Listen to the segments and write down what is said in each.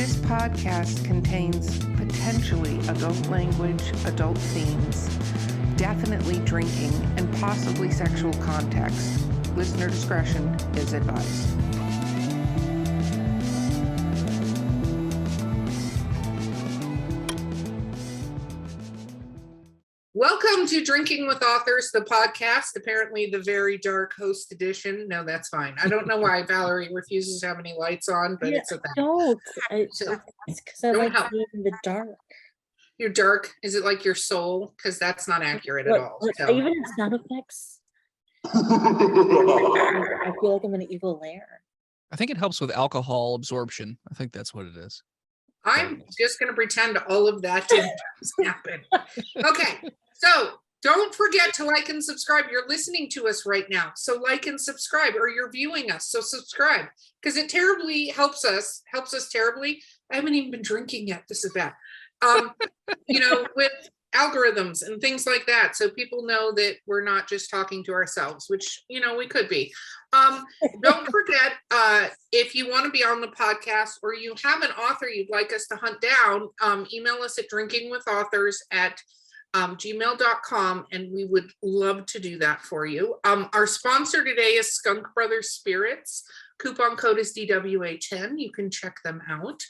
This podcast contains potentially adult language, adult themes, definitely drinking, and possibly sexual context. Listener discretion is advised. Welcome to Drinking with Authors, the podcast, apparently the very dark host edition. No, that's fine. I don't know why Valerie refuses to have any lights on, but it's a thing. It's because I like being in the dark. You're dark? Is it like your soul? Because that's not accurate at all. So. Even in sound effects, I feel like I'm in an evil lair. I think it helps with alcohol absorption. I think that's what it is. I'm just going to pretend all of that didn't happen. Okay, so don't forget to like and subscribe. You're listening to us right now, so like and subscribe, or you're viewing us, so subscribe, because it terribly helps us terribly. I haven't even been drinking yet. This is bad. With algorithms and things like that, so people know that we're not just talking to ourselves, which we could be. Don't forget, if you want to be on the podcast or you have an author you'd like us to hunt down, email us at drinkingwithauthors@gmail.com, and we would love to do that for you. Our sponsor today is Skunk Brothers Spirits. Coupon code is DWA10. You can check them out.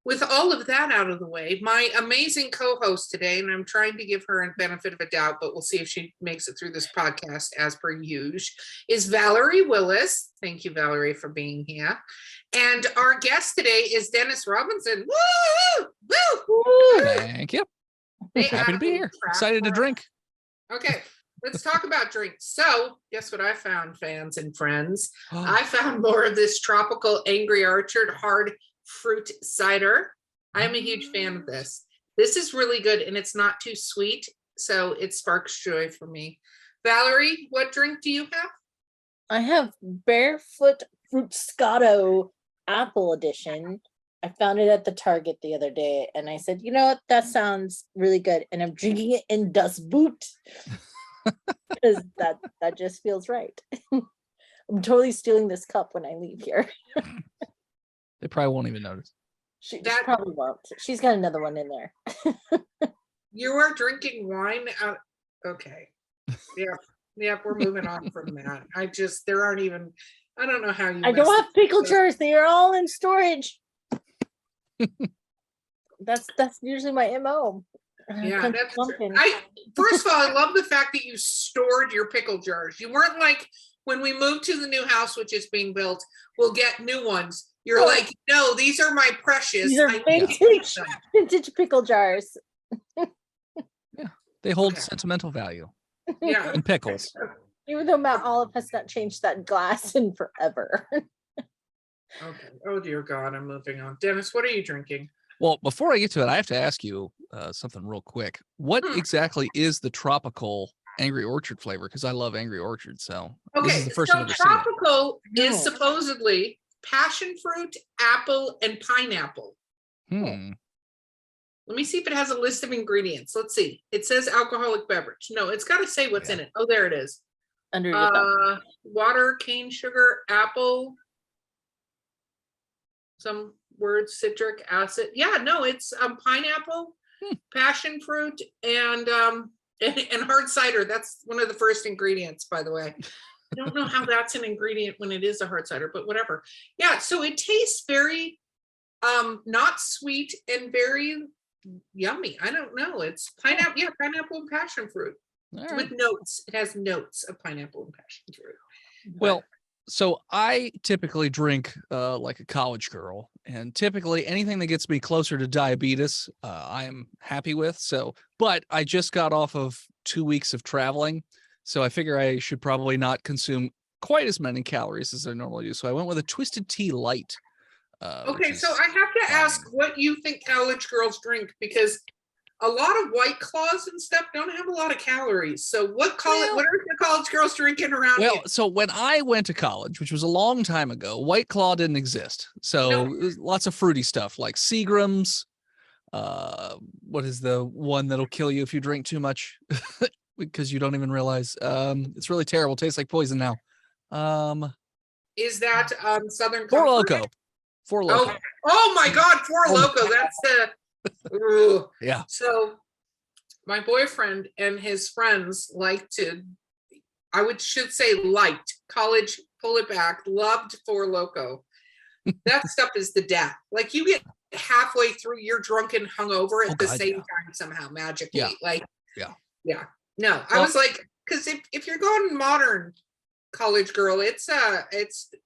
With all of that out of the way, my amazing co-host today, and I'm trying to give her a benefit of a doubt, but we'll see if she makes it through this podcast as per usual, is Valerie Willis. Thank you, Valerie, for being here. And our guest today is Dennis Robinson. Woo! Woo! Thank you. Happy to be here. Excited to drink. Okay, let's talk about drinks. So, guess what I found, fans and friends? I found more of this tropical Angry Orchard hard fruit cider. I'm a huge fan of this. This is really good, and it's not too sweet, so it sparks joy for me. Valerie, what drink do you have? I have Barefoot Fruscato Apple Edition. I found it at the Target the other day, and I said, you know what, that sounds really good, and I'm drinking it in Das Boot because that just feels right. I'm totally stealing this cup when I leave here. They probably won't even notice. She probably won't. She's got another one in there. You are drinking wine? Okay. Yeah, we're moving on from that. I don't know how you. I don't have pickle jars. They are all in storage. That's usually my MO. Yeah, that's true. First of all, I love the fact that you stored your pickle jars. You weren't like, when we moved to the new house, which is being built, we'll get new ones. You're like, no, these are my precious. These are vintage pickle jars. Yeah, they hold sentimental value. Yeah, and pickles. Even though Mount Olive has not changed that glass in forever. Okay. Oh dear God, I'm moving on. Dennis, what are you drinking? Well, before I get to it, I have to ask you something real quick. What exactly is the tropical Angry Orchard flavor? Because I love Angry Orchard, so this is the first I've ever seen it. Tropical is supposedly passion fruit, apple, and pineapple. Let me see if it has a list of ingredients. Let's see. It says alcoholic beverage. No, it's got to say what's in it. Oh, there it is. Under your thumb. Water, cane sugar, apple, some words, citric acid. Yeah, no, it's pineapple, passion fruit, and hard cider. That's one of the first ingredients, by the way. I don't know how that's an ingredient when it is a hard cider, but whatever. Yeah, so it tastes very not sweet and very yummy. I don't know. It's pineapple, pineapple and passion fruit with notes. It has notes of pineapple and passion fruit. Well, so I typically drink like a college girl, and typically anything that gets me closer to diabetes, I am happy with. So, but I just got off of 2 weeks of traveling, so I figure I should probably not consume quite as many calories as I normally do. So I went with a Twisted Tea Light. Okay, so I have to ask what you think college girls drink, because a lot of White Claws and stuff don't have a lot of calories. So what are the college girls drinking around here? So when I went to college, which was a long time ago, White Claw didn't exist. So lots of fruity stuff like Seagram's. What is the one that'll kill you if you drink too much? Because you don't even realize. It's really terrible. Tastes like poison now. Is that Southern Four Comfort? Loko. Four Loko. Oh my God, Four Loko. That's the. Yeah. So my boyfriend and his friends like to, should say liked, college, pull it back, loved Four Loko. That stuff is the death. Like you get halfway through, you're drunk and hungover at the same time somehow, magically. Yeah. No, I was like, because if you're going modern college girl, it's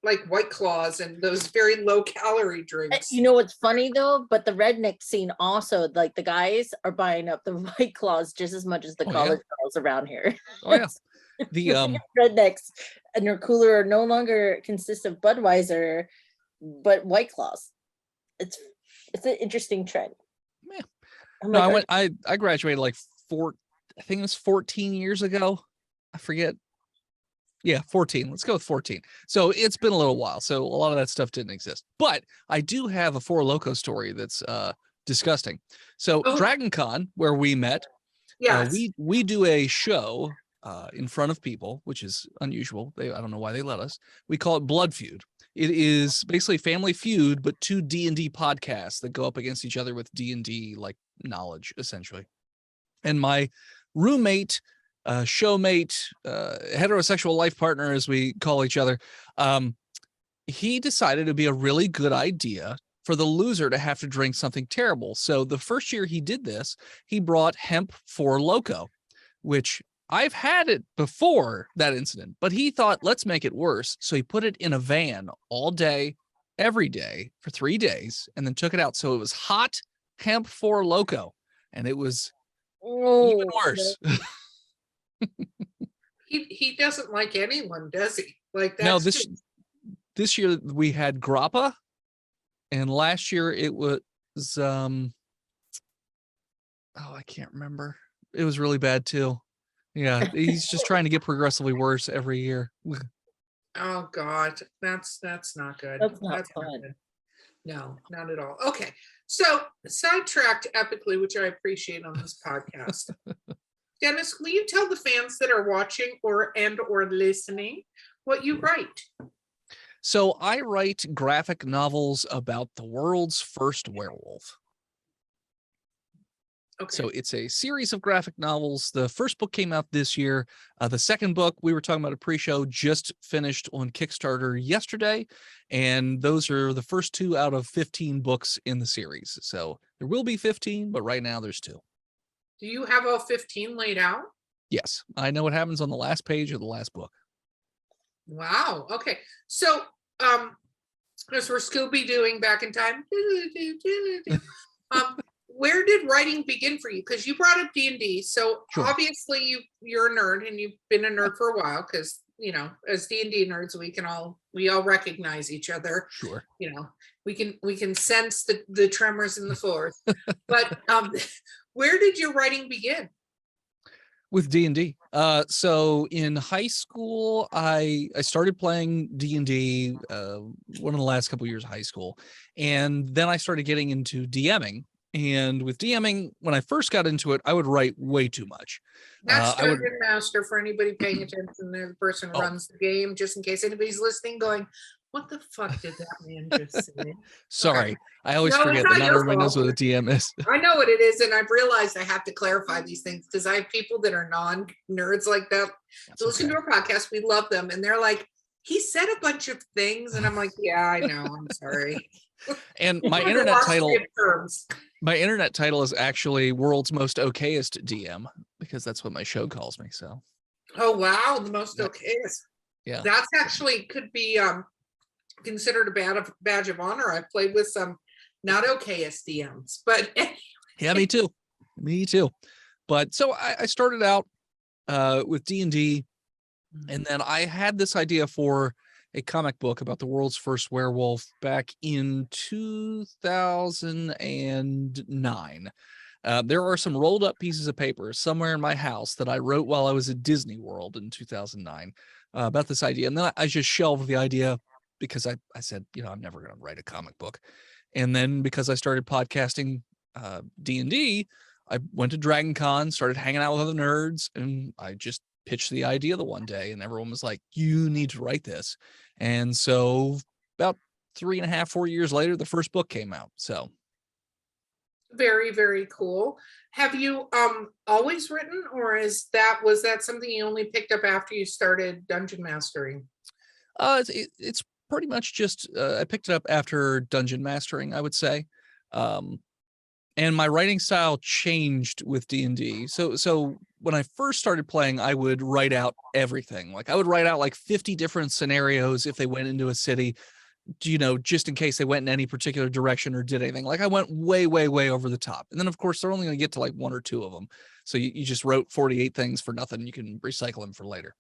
like White Claws and those very low calorie drinks. You know what's funny though? But the redneck scene also, like the guys are buying up the White Claws just as much as the college girls around here. Oh yeah. The rednecks and their cooler no longer consist of Budweiser, but White Claws. It's an interesting trend. Yeah. Like, I graduated like I think it was 14 years ago. I forget. Yeah, 14. Let's go with 14. So it's been a little while. So a lot of that stuff didn't exist. But I do have a Four Loko story that's disgusting. So Dragon Con, where we met, we do a show in front of people, which is unusual. I don't know why they let us. We call it Blood Feud. It is basically Family Feud, but 2 D&D podcasts that go up against each other with D&D like knowledge, essentially. And my roommate, showmate, heterosexual life partner, as we call each other, he decided it'd be a really good idea for the loser to have to drink something terrible. So the first year he did this, he brought hemp Four Loko, which I've had it before that incident, but he thought, let's make it worse. So he put it in a van all day, every day for 3 days, and then took it out. So it was hot hemp Four Loko, and it was even worse. He doesn't like anyone, does he? Like that. No, this year we had grappa, and last year it was I can't remember. It was really bad too. Yeah, he's just trying to get progressively worse every year. Oh God, that's not good. That's not Not fun. good. No, not at all. Okay, so sidetracked epically, which I appreciate on this podcast. Dennis, will you tell the fans that are watching or listening what you write? So I write graphic novels about the world's first werewolf. Okay. So it's a series of graphic novels. The first book came out this year. The second book, we were talking about a pre-show, just finished on Kickstarter yesterday. And those are the first 2 out of 15 books in the series. So there will be 15, but right now there's 2. Do you have all 15 laid out? Yes, I know what happens on the last page of the last book. Wow. Okay. So, as we're Scooby doing back in time, where did writing begin for you? Because you brought up D&D, so Sure. Obviously you're a nerd, and you've been a nerd for a while. Because as D&D nerds, we all recognize each other. Sure. We can sense the tremors in the floor. But where did your writing begin? With D&D. So in high school, I started playing D&D one of the last couple of years of high school. And then I started getting into DMing. And with DMing, when I first got into it, I would write way too much. That's Dungeon Master, for anybody paying attention. The person who runs the game, just in case anybody's listening going, what the fuck did that man just say? Sorry. Okay. I always No, forget it's that not not your everyone knows fault. what a DM is. I know what it is, and I've realized I have to clarify these things because I have people that are non-nerds like that. That's Listen okay. to our podcast. We love them. And they're like, he said a bunch of things. And I'm like, yeah, I know. I'm sorry. And my internet title is actually World's Most Okayest DM, because that's what my show calls me. So Oh wow, the most okayest. yeah. That's actually could be considered a badge of honor. I've played with some not okayest DMs, but Yeah, me too. Me too. But so I started out with D&D, and then I had this idea for a comic book about the world's first werewolf back in 2009. There are some rolled up pieces of paper somewhere in my house that I wrote while I was at Disney World in 2009 about this idea. And then I just shelved the idea because I said, I'm never going to write a comic book. And then because I started podcasting D&D, I went to Dragon Con, started hanging out with other nerds, and I just pitched the idea the one day, and everyone was like, you need to write this. And so about 3.5, 4 years later, the first book came out. So very, very cool. Have you always written, or was that something you only picked up after you started dungeon mastering? It's pretty much just I picked it up after dungeon mastering, I would say. And my writing style changed with D&D. So when I first started playing, I would write out everything. Like I would write out like 50 different scenarios if they went into a city, just in case they went in any particular direction or did anything. Like I went way, way, way over the top. And then of course they're only going to get to like 1 or 2 of them. So you just wrote 48 things for nothing. You can recycle them for later.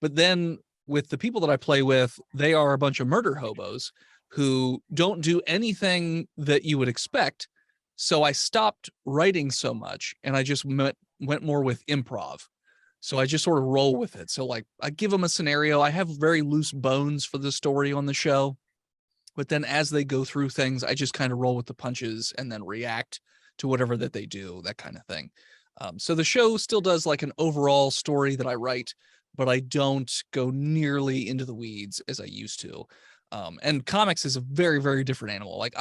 But then with the people that I play with, they are a bunch of murder hobos who don't do anything that you would expect. So I stopped writing so much and I just went more with improv. So I just sort of roll with it. So like I give them a scenario. I have very loose bones for the story on the show, but then as they go through things, I just kind of roll with the punches and then react to whatever that they do, that kind of thing. So the show still does like an overall story that I write, but I don't go nearly into the weeds as I used to. And comics is a very, very different animal. Like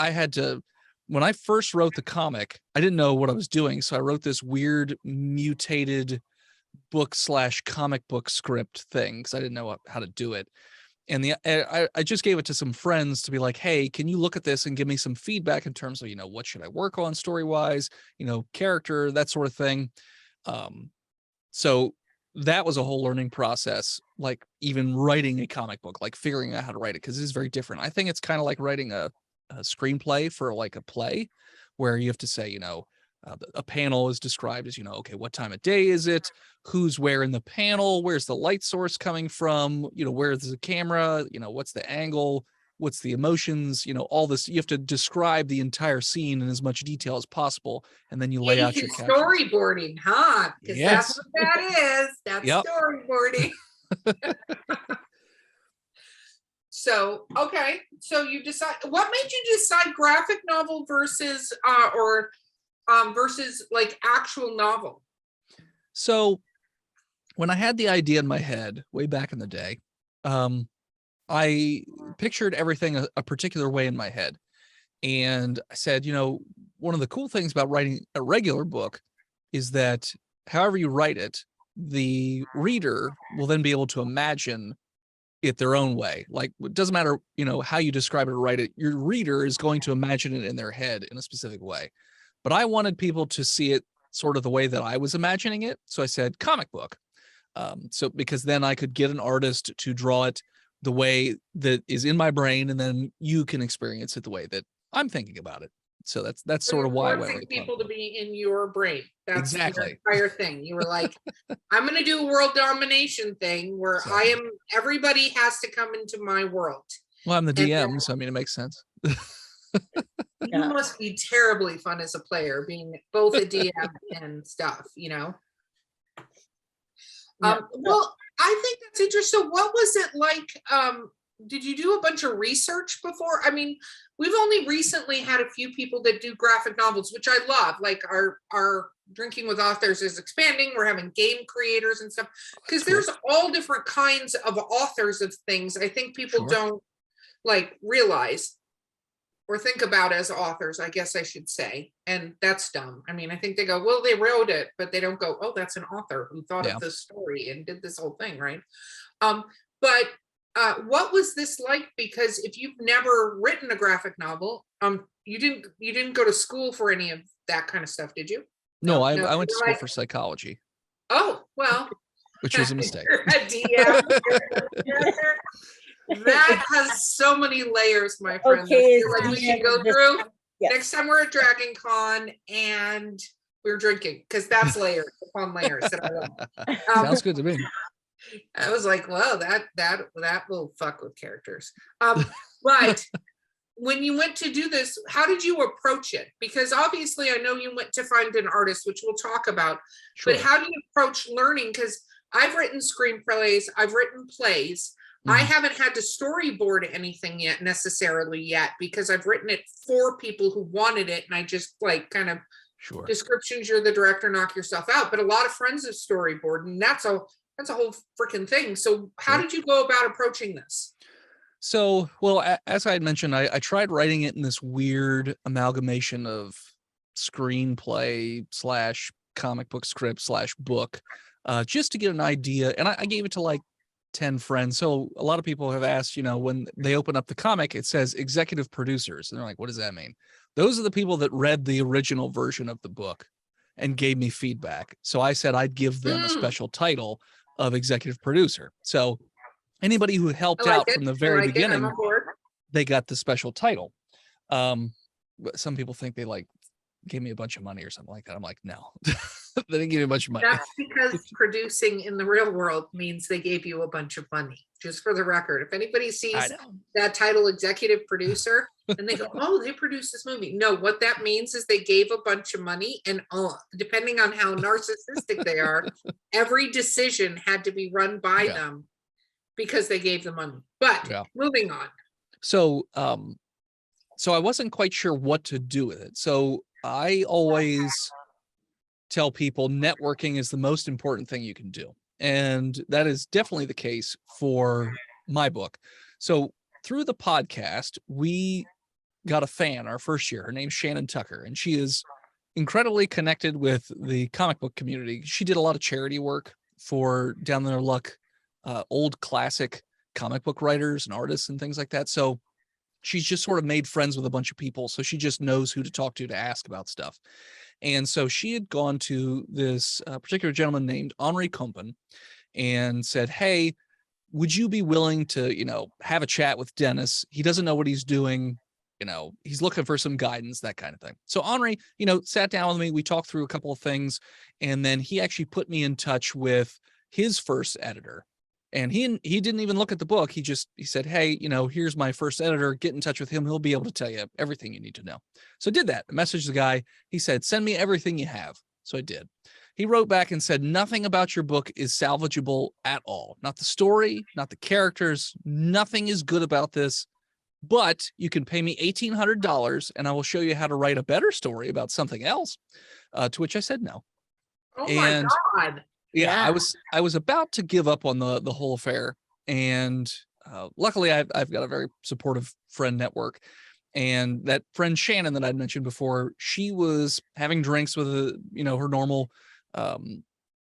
when I first wrote the comic, I didn't know what I was doing. So I wrote this weird mutated book/comic book script thing because I didn't know how to do it. And I just gave it to some friends to be like, hey, can you look at this and give me some feedback in terms of, what should I work on story-wise, character, that sort of thing. So that was a whole learning process, like even writing a comic book, like figuring out how to write it, because it is very different. I think it's kind of like writing a screenplay for like a play where you have to say, a panel is described as, okay, what time of day is it? Who's where in the panel? Where's the light source coming from? Where's the camera? What's the angle? What's the emotions? All this. You have to describe the entire scene in as much detail as possible. And then you lay out your captions. Storyboarding, huh? Because Yes. that's what that is. That's Yep. storyboarding. So, okay. So you decide, what made you decide graphic novel versus versus like actual novel? So when I had the idea in my head way back in the day, I pictured everything a particular way in my head. And I said, one of the cool things about writing a regular book is that however you write it, the reader will then be able to imagine it their own way. Like it doesn't matter, how you describe it or write it, your reader is going to imagine it in their head in a specific way. But I wanted people to see it sort of the way that I was imagining it. So I said comic book. So because then I could get an artist to draw it the way that is in my brain, and then you can experience it the way that I'm thinking about it. So that's sort of why I went with people to be in your brain. That's exactly the entire thing. You were like, I'm going to do a world domination thing where everybody has to come into my world. Well, I'm the DM, so I mean, it makes sense. You must be terribly fun as a player, being both a DM and stuff, Well, I think that's interesting. So what was it like? Did you do a bunch of research before? I mean, we've only recently had a few people that do graphic novels, which I love. Like our Drinking with Authors is expanding. We're having game creators and stuff, because there's all different kinds of authors of things. I think people don't like realize or think about as authors, I guess I should say. And that's dumb. I mean, I think they go, well, they wrote it, but they don't go, oh, that's an author who thought of this story and did this whole thing, right? But what was this like? Because if you've never written a graphic novel, you didn't go to school for any of that kind of stuff, did you? No, I went to school for psychology. Oh, well. Which was a mistake. A DM. That has so many layers, my friend. Okay, like we should go through next time we're at Dragon Con and we're drinking, because that's layers upon layers that I love. Sounds good to me. I was like, well, that will fuck with characters. But when you went to do this, how did you approach it? Because obviously I know you went to find an artist, which we'll talk about, but how do you approach learning? Because I've written screenplays, I've written plays. I haven't had to storyboard anything necessarily because I've written it for people who wanted it. And I just like kind of descriptions, you're the director, knock yourself out. But a lot of friends have storyboard, and that's a whole freaking thing. So how did you go about approaching this? So, well, as I had mentioned, I tried writing it in this weird amalgamation of screenplay slash comic book script slash book, just to get an idea. And I gave it to like 10 friends. So a lot of people have asked, when they open up the comic, it says executive producers. And they're like, what does that mean? Those are the people that read the original version of the book and gave me feedback. So I said I'd give them a special title of executive producer. So anybody who helped out from the very beginning, they got the special title. Some people think they gave me a bunch of money or something like that. I'm like, no, they didn't give me a bunch of money. That's because producing in the real world means they gave you a bunch of money. Just for the record, if anybody sees that title, executive producer, and they go, oh, they produced this movie. No, what that means is they gave a bunch of money, and depending on how narcissistic they are, every decision had to be run by them because they gave the money. But moving on. So, so I wasn't quite sure what to do with it. So I always tell people networking is the most important thing you can do. And that is definitely the case for my book. So through the podcast, we got a fan our first year. Her name's Shannon Tucker, and she is incredibly connected with the comic book community. She did a lot of charity work for Down Their Luck, old classic comic book writers and artists and things like that. So she's just sort of made friends with a bunch of people. So she just knows who to talk to ask about stuff. And so she had gone to this particular gentleman named Henri Compen and said, hey, would you be willing to, have a chat with Dennis? He doesn't know what he's doing. He's looking for some guidance, that kind of thing. So Henri, sat down with me. We talked through a couple of things. And then he actually put me in touch with his first editor. And he didn't even look at the book. He said, hey, here's my first editor. Get in touch with him. He'll be able to tell you everything you need to know. So I did that. I messaged the guy. He said, send me everything you have. So I did. He wrote back and said, nothing about your book is salvageable at all. Not the story, not the characters. Nothing is good about this. But you can pay me $1,800 and I will show you how to write a better story about something else. To which I said no. Oh my God. Yeah, I was about to give up on the whole affair, and luckily I've got a very supportive friend network, and that friend Shannon that I'd mentioned before, she was having drinks with her normal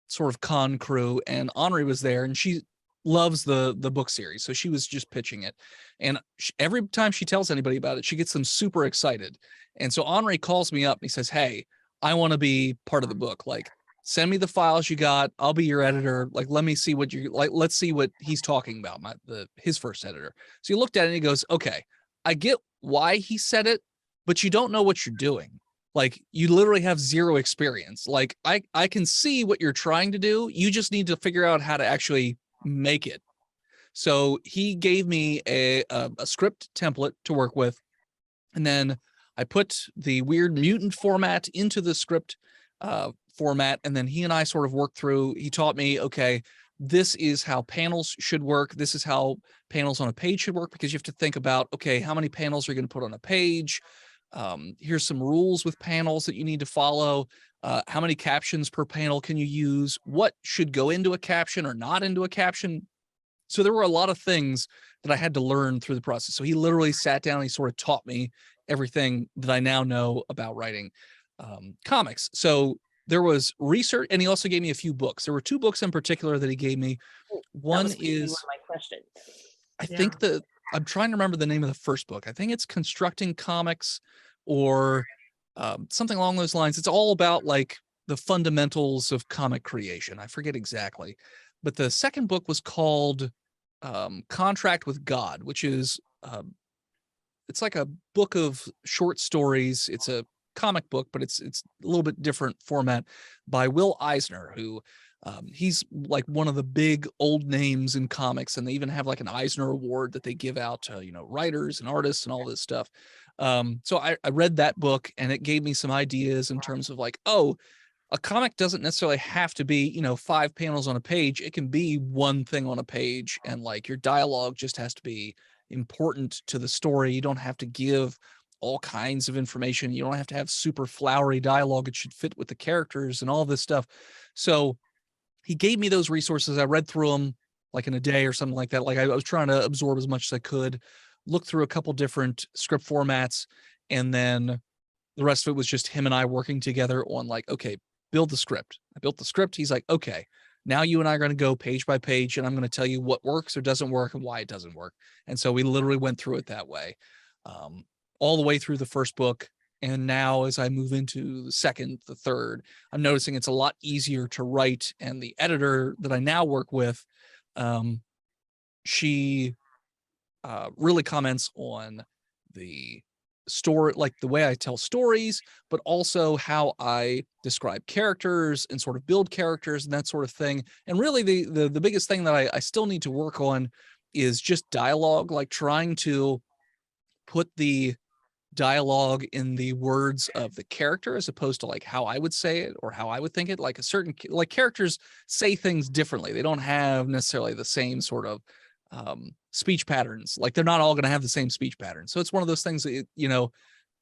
sort of con crew, and Henri was there, and she loves the book series, so she was just pitching it, and every time she tells anybody about it, she gets them super excited, and so Henri calls me up and he says, hey, I want to be part of the book, send me the files you got. I'll be your editor. Let me see what let's see what he's talking about. His first editor. So he looked at it and he goes, okay, I get why he said it, but you don't know what you're doing. You literally have zero experience. I can see what you're trying to do. You just need to figure out how to actually make it. So he gave me a script template to work with. And then I put the weird mutant format into the script format, and then he and I sort of worked through. He taught me, okay, this is how panels should work. This is how panels on a page should work, because you have to think about, okay, how many panels are you going to put on a page? Here's some rules with panels that you need to follow. How many captions per panel can you use? What should go into a caption or not into a caption? So there were a lot of things that I had to learn through the process. So he literally sat down and he sort of taught me everything that I now know about writing comics. So there was research, and he also gave me a few books. There were two books in particular that he gave me. One is one of my questions. I think I'm trying to remember the name of the first book. I think it's Constructing Comics or something along those lines. It's all about the fundamentals of comic creation. I forget exactly. But the second book was called Contract with God, which is it's like a book of short stories. It's a comic book, but it's a little bit different format, by Will Eisner, who he's one of the big old names in comics, and they even have an Eisner Award that they give out to writers and artists and all this stuff. So I read that book, and it gave me some ideas in terms of a comic doesn't necessarily have to be 5 panels on a page. It can be one thing on a page, and your dialogue just has to be important to the story. You don't have to give all kinds of information. You don't have to have super flowery dialogue. It should fit with the characters and all this stuff. So he gave me those resources. I read through them. like in a day or something like that. Like I was trying to absorb as much as I could, look through a couple different script formats, and then the rest of it was just him and I working together on like, okay, build the script. I built the script. He's like, okay, now you and I are going to go page by page, and I'm going to tell you what works or doesn't work and why it doesn't work. And so we literally went through it that way, all the way through the first book. And now as I move into the second, the third, I'm noticing it's a lot easier to write. And the editor that I now work with, she really comments on the story, like the way I tell stories, but also how I describe characters and sort of build characters and that sort of thing. And really the biggest thing that I still need to work on is just dialogue, like trying to put the dialogue in the words of the character as opposed to like how I would say it or how I would think it. Like like characters say things differently. They don't have necessarily the same sort of speech patterns. Like they're not all going to have the same speech pattern. So it's one of those things that,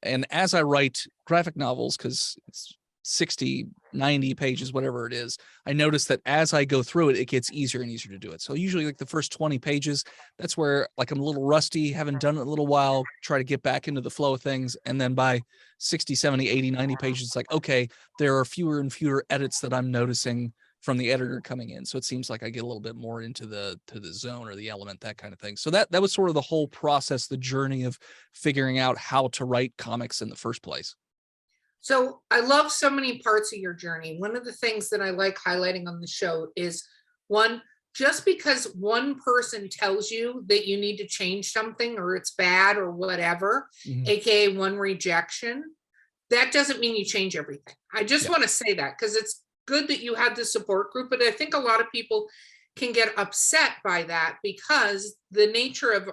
and as I write graphic novels, because it's 60, 90 pages, whatever it is, I notice that as I go through it, it gets easier and easier to do it. So usually like the first 20 pages, that's where like I'm a little rusty, haven't done it in a little while, try to get back into the flow of things. And then by 60, 70, 80, 90 pages, it's like, okay, there are fewer and fewer edits that I'm noticing from the editor coming in. So it seems like I get a little bit more into the zone or the element, that kind of thing. So that was sort of the whole process, the journey of figuring out how to write comics in the first place. So I love so many parts of your journey. One of the things that I like highlighting on the show is, one, just because one person tells you that you need to change something or it's bad or whatever, aka one rejection, that doesn't mean you change everything. I just want to say that because it's good that you had the support group, but I think a lot of people can get upset by that because the nature of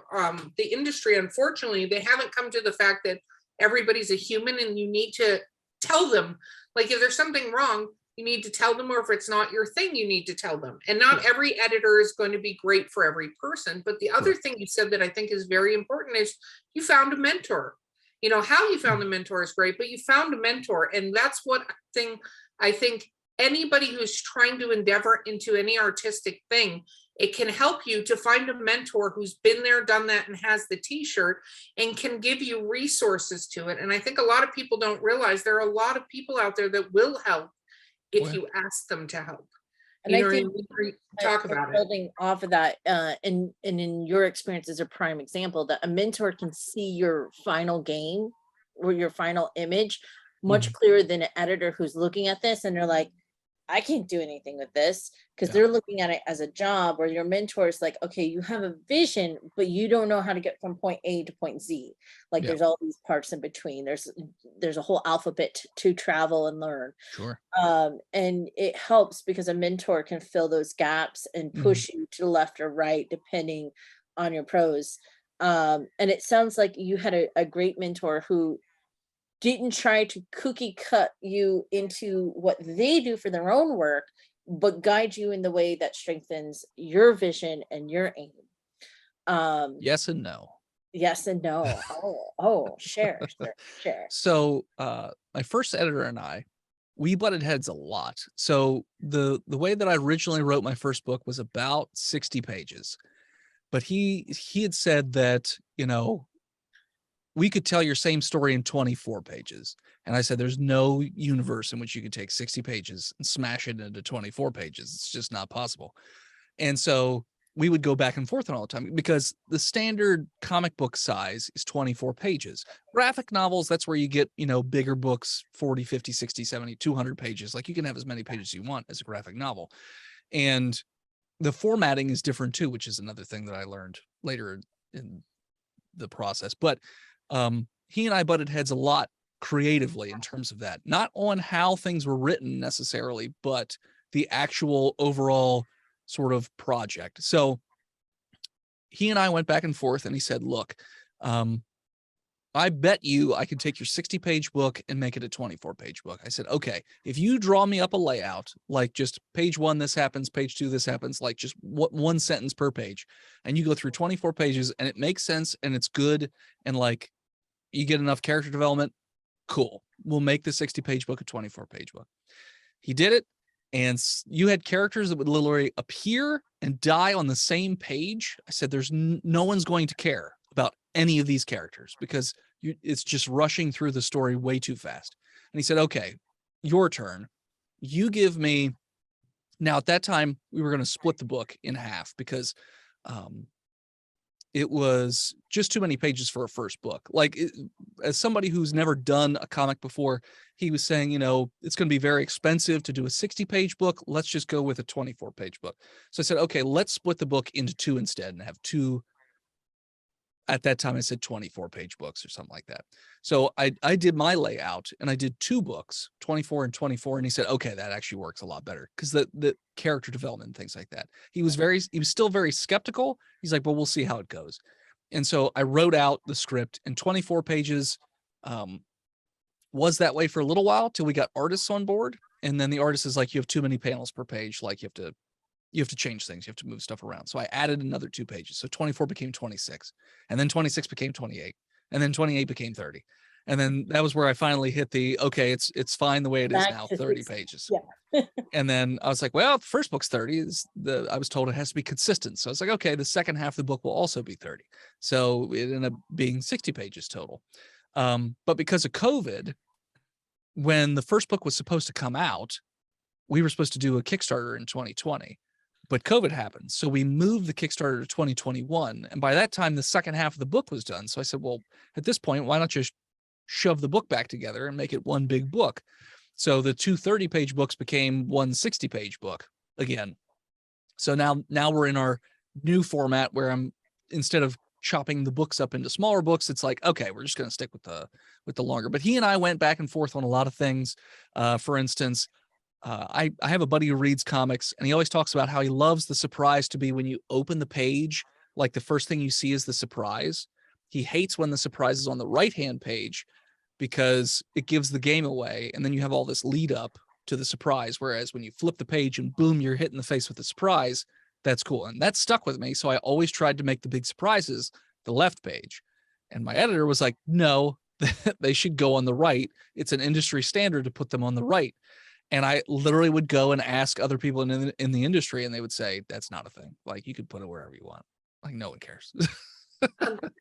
the industry, unfortunately, they haven't come to the fact that everybody's a human and you need to tell them, like if there's something wrong, you need to tell them, or if it's not your thing, you need to tell them. And not every editor is going to be great for every person. But the other thing you said that I think is very important is you found a mentor. How you found a mentor is great, but you found a mentor. And that's what thing I think anybody who's trying to endeavor into any artistic thing, it can help you to find a mentor who's been there, done that, and has the t-shirt and can give you resources to it. And I think a lot of people don't realize there are a lot of people out there that will help if you ask them to help. And I think talk about it. Building off of that, and in your experience as a prime example, that a mentor can see your final game or your final image much clearer than an editor who's looking at this and they're like, I can't do anything with this, because they're looking at it as a job, or your mentor is like, okay, you have a vision, but you don't know how to get from point A to point Z. Like there's all these parts in between. There's a whole alphabet to travel and learn. Sure. And it helps because a mentor can fill those gaps and push you to the left or right, depending on your prose. And it sounds like you had a great mentor who didn't try to cookie cut you into what they do for their own work, but guide you in the way that strengthens your vision and your aim. Yes and no. Yes and no. Share. So my first editor and I, we butted heads a lot. So the way that I originally wrote my first book was about 60 pages. But he had said that, we could tell your same story in 24 pages. And I said, there's no universe in which you could take 60 pages and smash it into 24 pages. It's just not possible. And so we would go back and forth all the time because the standard comic book size is 24 pages. Graphic novels, that's where you get, bigger books, 40, 50, 60, 70, 200 pages. Like you can have as many pages as you want as a graphic novel. And the formatting is different too, which is another thing that I learned later in the process. But he and I butted heads a lot creatively in terms of that, not on how things were written necessarily, but the actual overall sort of project. So he and I went back and forth and he said, look, I bet you I could take your 60-page book and make it a 24-page book. I said, okay, if you draw me up a layout, like just page 1, this happens, page 2, this happens, like just one sentence per page, and you go through 24 pages and it makes sense and it's good and like you get enough character development, cool. We'll make the 60-page book a 24-page book. He did it. and you had characters that would literally appear and die on the same page. I said, there's no one's going to care about any of these characters because it's just rushing through the story way too fast. And he said, okay, your turn. You give me. Now, at that time, we were going to split the book in half because it was just too many pages for a first book. Like, as somebody who's never done a comic before, he was saying, it's going to be very expensive to do a 60-page book. Let's just go with a 24-page book. So I said, okay, let's split the book into two instead and have two. At that time, I said 24-page books or something like that. So I did my layout and I did 2 books, 24 and 24. And he said, okay, that actually works a lot better because the character development and things like that. He was still very skeptical. He's like, well, we'll see how it goes. And so I wrote out the script, and 24 pages was that way for a little while till we got artists on board. And then the artist is like, you have too many panels per page. Like, you have to change things. You have to move stuff around. So I added another 2 pages. So 24 became 26, and then 26 became 28, and then 28 became 30. And then that was where I finally hit okay, it's fine the way it is now, 30 pages. Yeah. And then I was like, well, the first book's 30. I was told it has to be consistent. So I was like, okay, the second half of the book will also be 30. So it ended up being 60 pages total. But because of COVID, when the first book was supposed to come out, we were supposed to do a Kickstarter in 2020. But COVID happened. So we moved the Kickstarter to 2021. And by that time, the second half of the book was done. So I said, well, at this point, why not just shove the book back together and make it one big book? So the 2 30-page books became one 60-page book again. So now we're in our new format where instead of chopping the books up into smaller books, it's like, okay, we're just going to stick with the longer. But he and I went back and forth on a lot of things. For instance, I have a buddy who reads comics, and he always talks about how he loves the surprise to be when you open the page, like the first thing you see is the surprise. He hates when the surprise is on the right-hand page because it gives the game away, and then you have all this lead up to the surprise. Whereas when you flip the page and boom, you're hit in the face with the surprise, that's cool. And that stuck with me. So I always tried to make the big surprises the left page. And my editor was like, no, they should go on the right. It's an industry standard to put them on the right. And I literally would go and ask other people in the industry, and they would say, that's not a thing. Like, you could put it wherever you want. Like, no one cares.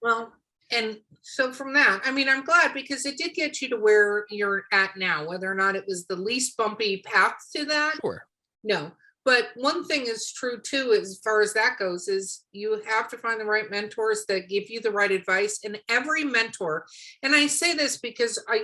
Well, and so from that, I mean, I'm glad because it did get you to where you're at now, whether or not it was the least bumpy path to that. Sure. No. But one thing is true too, as far as that goes, is you have to find the right mentors that give you the right advice. And every mentor, and I say this because I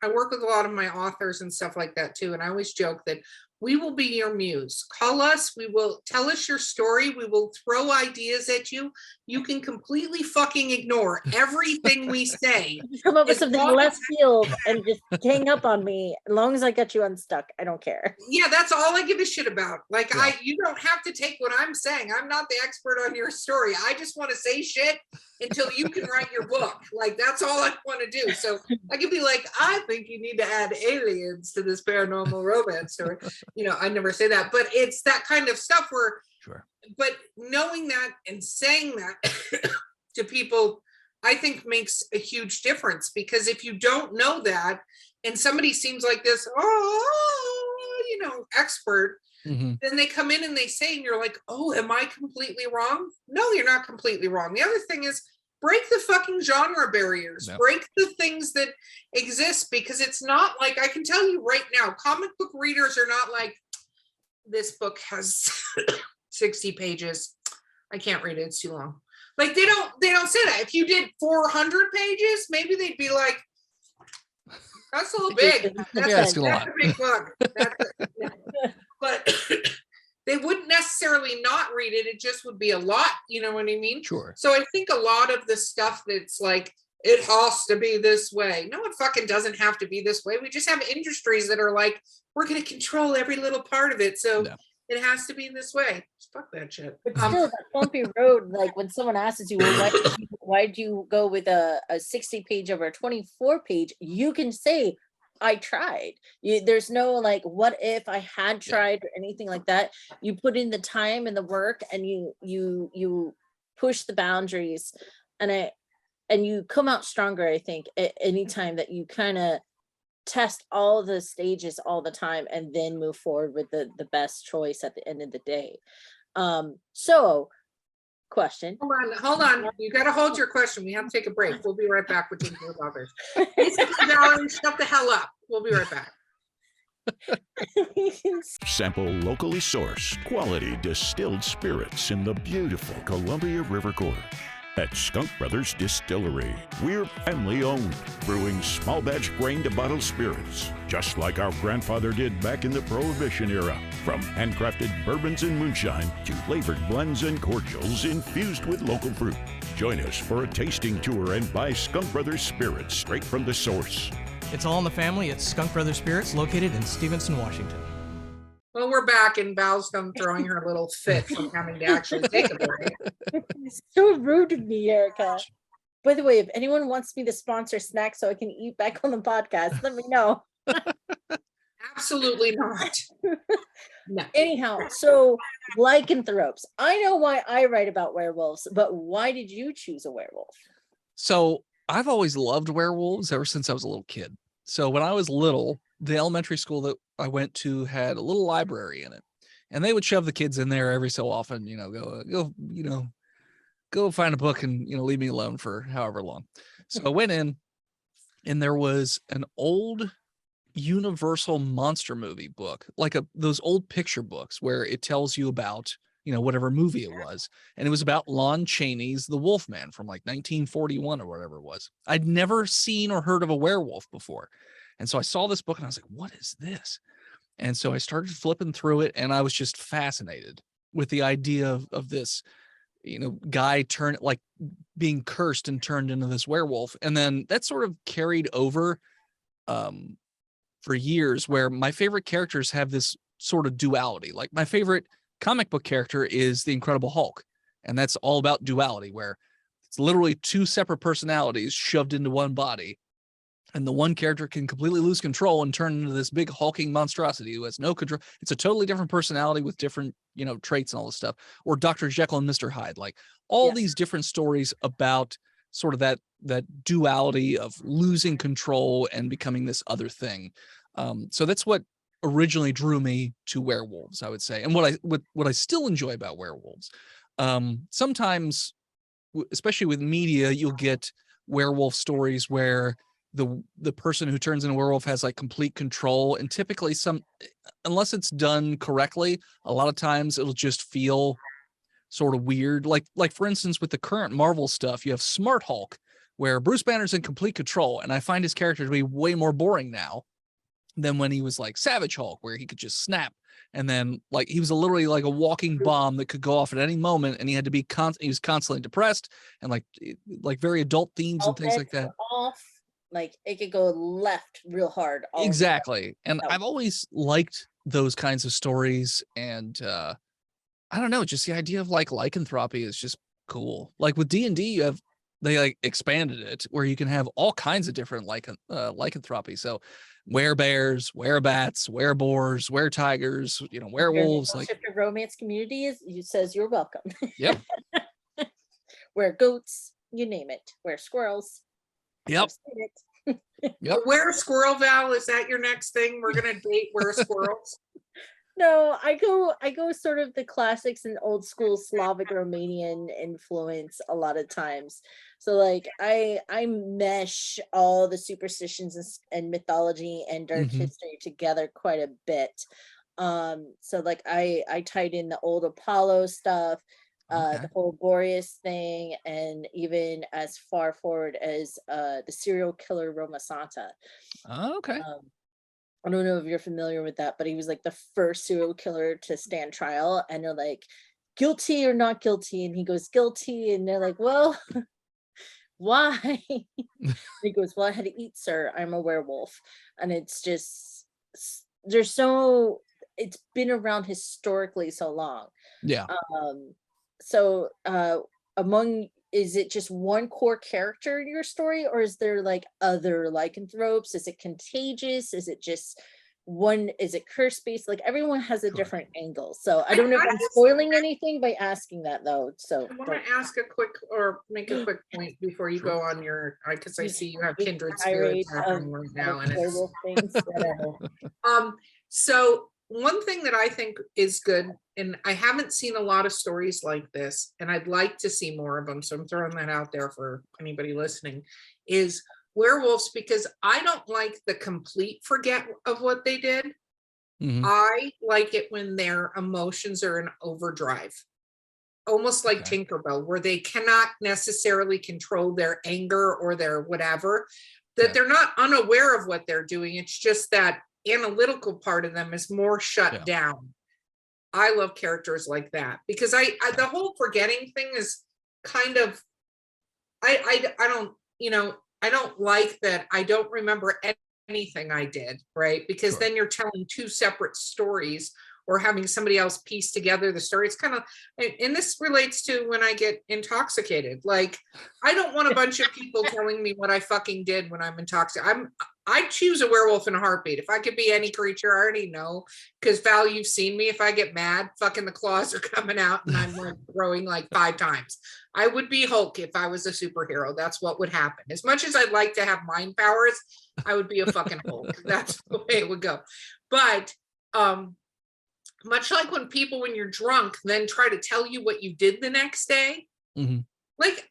work with a lot of my authors and stuff like that too. And I always joke that we will be your muse. Call us. We will tell us your story. We will throw ideas at you. You can completely fucking ignore everything we say. Come up with something left field and just hang up on me. As long as I get you unstuck, I don't care. Yeah, that's all I give a shit about. Like, Yeah. you don't have to take what I'm saying. I'm not the expert on your story. I just want to say shit until you can write your book. Like, that's all I want to do. So I could be like, I think you need to add aliens to this paranormal romance story. I never say that, but it's that kind of stuff where, Sure. But knowing that and saying that to people, I think makes a huge difference, because if you don't know that and somebody seems like this, expert, Mm-hmm. then they come in and they say, and you're like, oh, am I completely wrong? No, you're not completely wrong. The other thing is, break the fucking genre barriers, No. break the things that exist, because it's not like, I can tell you right now, comic book readers are not like, this book has 60 pages. I can't read it. It's too long. Like, they don't say that. If you did 400 pages, maybe they'd be like, that's a little big. That's a big book. But they wouldn't necessarily not read it. It just would be a lot. You know what I mean? Sure. So I think a lot of the stuff that's like, it has to be this way. No, it fucking doesn't have to be this way. We just have industries that are like, we're going to control every little part of it. So it has to be this way. Fuck that shit. But still, that bumpy road, like when someone asks you, well, why did you go with a 60-page over a 24-page? You can say, I tried. There's no like, what if I had tried or anything like that. You put in the time and the work, and you push the boundaries, and you come out stronger. I think anytime that you kind of test all the stages all the time and then move forward with the best choice at the end of the day. So question. Hold on. You got to hold your question. We have to take a break. We'll be right back with Drinking with Authors. Basically, Valerie, shut the hell up. We'll be right back. Sample locally sourced, quality distilled spirits in the beautiful Columbia River Gorge. At Skunk Brothers Distillery, we're family owned, brewing small batch grain to bottle spirits, just like our grandfather did back in the Prohibition era. From handcrafted bourbons and moonshine to flavored blends and cordials infused with local fruit. Join us for a tasting tour and buy Skunk Brothers spirits straight from the source. It's all in the family at Skunk Brothers Spirits, located in Stevenson, Washington. Well, we're back, and Val's done throwing her little fit from having to actually take a break. It's so rude of me, Erica. By the way, if anyone wants me to sponsor snacks so I can eat back on the podcast, let me know. Absolutely not. No. Anyhow, so lycanthropes. I know why I write about werewolves, but why did you choose a werewolf? So I've always loved werewolves ever since I was a little kid. So when I was little, the elementary school that I went to had a little library in it, and they would shove the kids in there every so often, go find a book and, leave me alone for however long. So I went in, and there was an old Universal monster movie book, like those old picture books where it tells you about, whatever movie it was. And it was about Lon Chaney's The Wolfman from like 1941 or whatever it was. I'd never seen or heard of a werewolf before. And so I saw this book and I was like, what is this? And so I started flipping through it, and I was just fascinated with the idea of this, guy being cursed and turned into this werewolf. And then that sort of carried over for years, where my favorite characters have this sort of duality. Like my favorite comic book character is the Incredible Hulk. And that's all about duality, where it's literally two separate personalities shoved into one body. And the one character can completely lose control and turn into this big hulking monstrosity who has no control. It's a totally different personality with different, traits and all this stuff. Or Dr. Jekyll and Mr. Hyde, like all these different stories about sort of that duality of losing control and becoming this other thing. So that's what originally drew me to werewolves, I would say. And what I still enjoy about werewolves, sometimes, especially with media, you'll get werewolf stories where the person who turns into a werewolf has like complete control, and typically unless it's done correctly, a lot of times it'll just feel sort of weird. Like for instance, with the current Marvel stuff, you have Smart Hulk, where Bruce Banner's in complete control, and I find his character to be way more boring now than when he was like Savage Hulk, where he could just snap, and then like he was literally like a walking bomb that could go off at any moment, and he had to be he was constantly depressed, and like very adult themes and things like that. Off. Like it could go left real hard. Exactly. And I've always liked those kinds of stories. And I don't know, just the idea of like lycanthropy is just cool. Like with D&D, they like expanded it where you can have all kinds of different lycanthropy. So werebears, werebats, wereboars, weretigers, werewolves. Like if your romance community says you're welcome. Yep. Weregoats, you name it. Weresquirrels. Yep. Yep. Where squirrel, Val? Is that your next thing? We're gonna date where squirrels. No, I go sort of the classics and old school Slavic Romanian influence a lot of times. So like I mesh all the superstitions and mythology and dark history together quite a bit. So like I tied in the old Apollo stuff. The whole Boreas thing, and even as far forward as the serial killer Roma Santa. Oh, okay. I don't know if you're familiar with that, but he was like the first serial killer to stand trial, and they're like, guilty or not guilty? And he goes, guilty. And they're like, well, why? He goes, well, I had to eat, sir. I'm a werewolf. And it's just, it's been around historically so long. Yeah. So is it just one core character in your story, or is there like other lycanthropes? Is it contagious? Is it just one is it curse based? Like everyone has a Correct. different angle. So I don't know if I'm spoiling anything by asking that though. So I want to ask a quick or make a quick point before you go on your, because I see you have kindred spirits happening right now, and it's werewolf things, whatever. So one thing that I think is good, and I haven't seen a lot of stories like this, and I'd like to see more of them, so I'm throwing that out there for anybody listening, is werewolves, because I don't like the complete forget of what they did. Mhm. I like it when their emotions are in overdrive, almost like Okay. Tinkerbell, where they cannot necessarily control their anger or their whatever, that Yeah. they're not unaware of what they're doing. It's just that analytical part of them is more shut Yeah. down. I love characters like that, because I the whole forgetting thing is kind of, I don't, I don't like that. I don't remember anything I did, right? Because Sure. then you're telling two separate stories, or having somebody else piece together the story. It's kind of, and this relates to when I get intoxicated. Like, I don't want a bunch of people telling me what I fucking did when I'm intoxicated. I choose a werewolf in a heartbeat. If I could be any creature, I already know, because Val, you've seen me. If I get mad, fucking the claws are coming out and I'm like throwing like 5 times. I would be Hulk if I was a superhero. That's what would happen. As much as I'd like to have mind powers, I would be a fucking Hulk. That's the way it would go. But much like when people, when you're drunk, then try to tell you what you did the next day. Mhm. Like,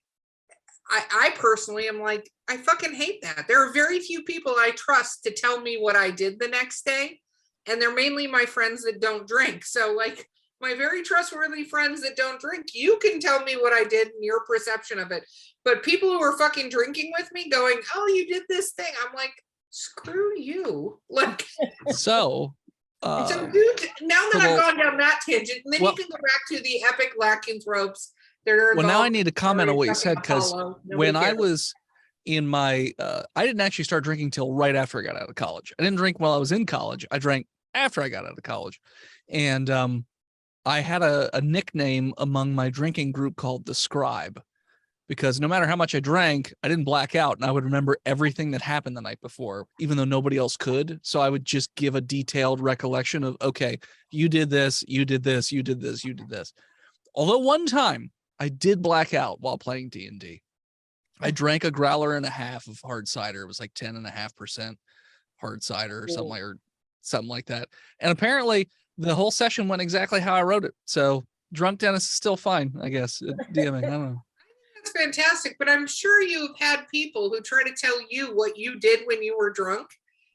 I personally am like, I fucking hate that. There are very few people I trust to tell me what I did the next day. And they're mainly my friends that don't drink. So like, my very trustworthy friends that don't drink, you can tell me what I did and your perception of it. But people who are fucking drinking with me going, oh, you did this thing. I'm like, screw you. Like, So, so dude, now that I've well- gone down that tangent, and then well- you can go back to the epic lycanthropes that are well, now I involved need to comment on what you said, because Apollo. Nobody when I cares. was in my, I didn't actually start drinking till right after I got out of college. I didn't drink while I was in college. I drank after I got out of college. And I had a nickname among my drinking group called the Scribe, because no matter how much I drank, I didn't black out, and I would remember everything that happened the night before, even though nobody else could. So I would just give a detailed recollection of, okay, you did this, you did this, you did this, you did this. Although one time I did black out while playing D&D. I drank a growler and a half of hard cider. It was like 10.5% hard cider or something like that. And apparently the whole session went exactly how I wrote it. So drunk Dennis is still fine, I guess. DMing, I don't know. That's fantastic, but I'm sure you've had people who try to tell you what you did when you were drunk,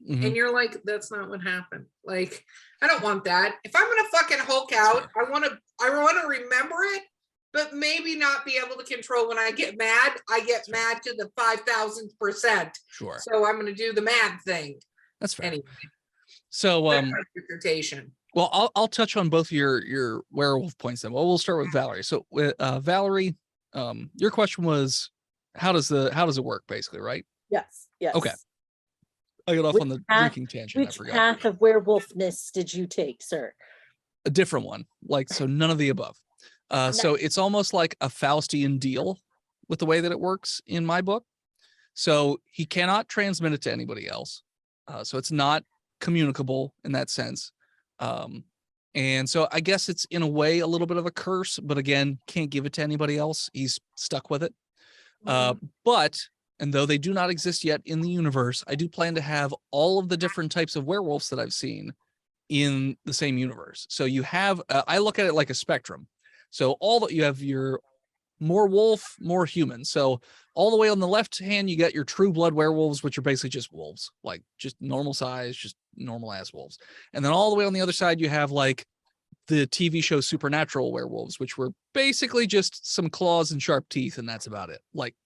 Mhm. and you're like, that's not what happened. Like, I don't want that. If I'm gonna fucking Hulk out, I want to remember it, but maybe not be able to control when I get mad. I get mad to the 5,000%. Sure. So I'm gonna do the mad thing. That's fair. Anyway, So that's my dissertation. well, I'll touch on both your werewolf points then. Well, we'll start with Valerie. So Valerie, your question was, how does it work, basically, right? Yes. Yes. Okay. I got off Which on the path- drinking tangent. I Which forgot. path of werewolfness did you take, sir? A different one, like, so none of the above. So it's almost like a Faustian deal with the way that it works in my book. So he cannot transmit it to anybody else. So it's not communicable in that sense. And so I guess it's in a way a little bit of a curse, but again, can't give it to anybody else. He's stuck with it. But, and though they do not exist yet in the universe, I do plan to have all of the different types of werewolves that I've seen in the same universe. So you have, I look at it like a spectrum. So you have your more wolf, more human. So all the way on the left hand, you got your true blood werewolves, which are basically just wolves, like just normal size, just normal ass wolves. And then all the way on the other side, you have like the TV show Supernatural werewolves, which were basically just some claws and sharp teeth. And that's about it. Like,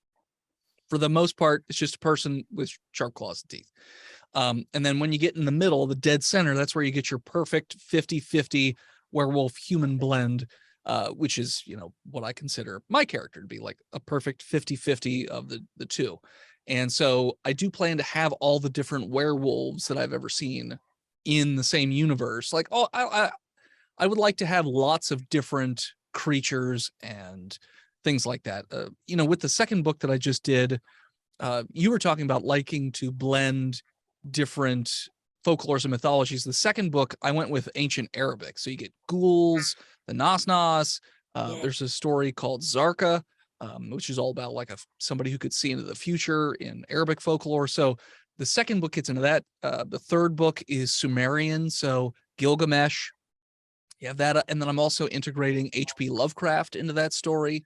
for the most part, it's just a person with sharp claws and teeth. And then when you get in the middle, the dead center, that's where you get your perfect 50-50 werewolf human blend, which is, what I consider my character to be, like a perfect 50-50 of the two. And so I do plan to have all the different werewolves that I've ever seen in the same universe. Like, I would like to have lots of different creatures and things like that. With the second book that I just did, you were talking about liking to blend different folklores and mythologies. The second book, I went with ancient Arabic. So you get ghouls, the Nas. There's a story called Zarka, which is all about like somebody who could see into the future in Arabic folklore. So the second book gets into that. The third book is Sumerian, so Gilgamesh. You have that, and then I'm also integrating H.P. Lovecraft into that story.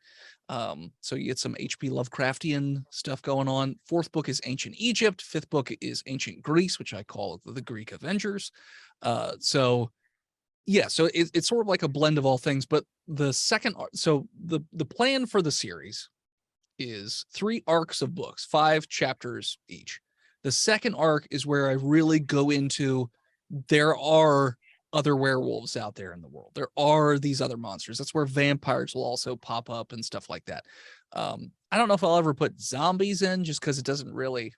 So you get some H.P. Lovecraftian stuff going on. Fourth book is Ancient Egypt. Fifth book is Ancient Greece, which I call the Greek Avengers. So it's sort of like a blend of all things. But the plan for the series is 3 arcs of books, 5 chapters each. The second arc is where I really go into there are other werewolves out there in the world. There are these other monsters. That's where vampires will also pop up and stuff like that. I don't know if I'll ever put zombies in just because it doesn't really,